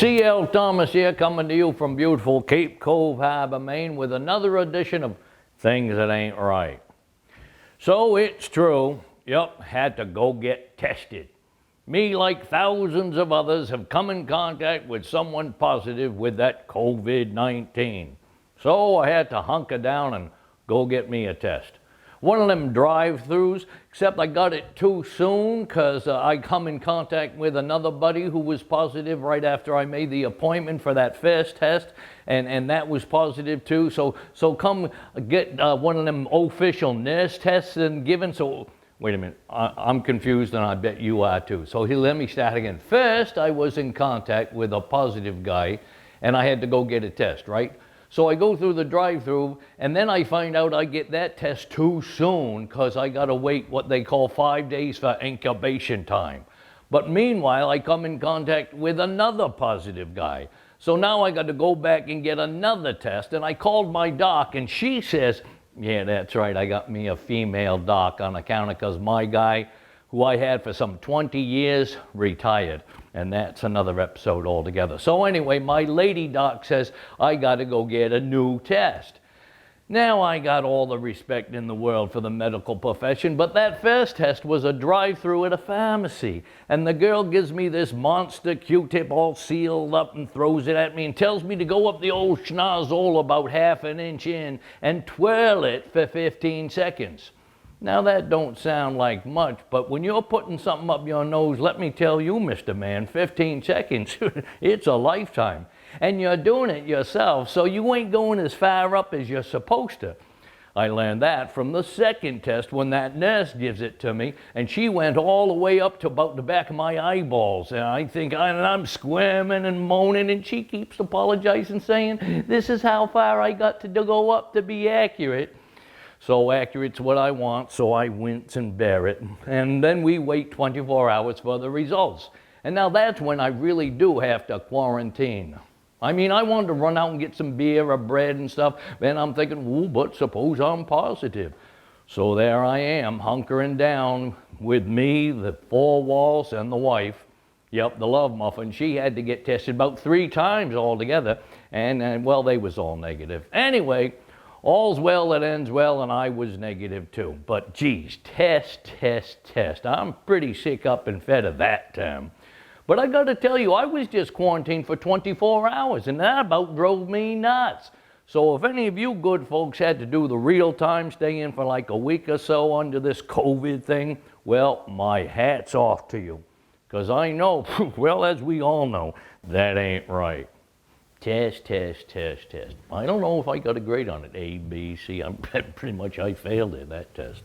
C.L. Thomas here, coming to you from beautiful Cape Cove Harbor, Maine, with another edition of Things That Ain't Right. So it's true, had to go get tested. Me, like thousands of others, have come in contact with someone positive with that COVID-19. So I had to hunker down and go get me a test. One of them drive-thrus, except I got it too soon because I come in contact with another buddy who was positive right after I made the appointment for that first test, and that was positive too. So come get one of them official nurse tests and given. So wait a minute, I'm confused and I bet you are too. So let me start again. First, I was in contact with a positive guy and I had to go get a test, right? So I go through the drive-thru, and then I find out I get that test too soon because I got to wait what they call 5 days for incubation time. But meanwhile, I come in contact with another positive guy. So now I got to go back and get another test, and I called my doc, and she says, yeah, that's right, I got me a female doc on account of because my guy, who I had for some 20 years, retired. And that's another episode altogether. So anyway, my lady doc says I got to go get a new test. Now I got all the respect in the world for the medical profession, but that first test was a drive-thru at a pharmacy. And the girl gives me this monster Q-tip all sealed up and throws it at me and tells me to go up the old schnozzle about half an inch in and twirl it for 15 seconds. Now that don't sound like much, but when you're putting something up your nose, let me tell you, Mr. Man, 15 seconds, it's a lifetime. And you're doing it yourself, so you ain't going as far up as you're supposed to. I learned that from the second test when that nurse gives it to me, and she went all the way up to about the back of my eyeballs. And I think I'm squirming and moaning, and she keeps apologizing, saying, this is how far I got to go up to be accurate. So accurate's what I want, so I wince and bear it. And then we wait 24 hours for the results. And now that's when I really do have to quarantine. I mean, I wanted to run out and get some beer or bread and stuff, and I'm thinking, ooh, but suppose I'm positive. So there I am, hunkering down with me, the four walls, and the wife. Yep, the love muffin. She had to get tested about 3 times altogether, and well, they was all negative. Anyway, all's well that ends well, and I was negative too. But geez, test. I'm pretty sick up and fed of that term. But I gotta tell you, I was just quarantined for 24 hours, and that about drove me nuts. So if any of you good folks had to do the real time, stay in for like a week or so under this COVID thing, well, my hat's off to you. Because I know, well, as we all know, that ain't right. Test. I don't know if I got a grade on it, A, B, C. Pretty much I failed it, that test.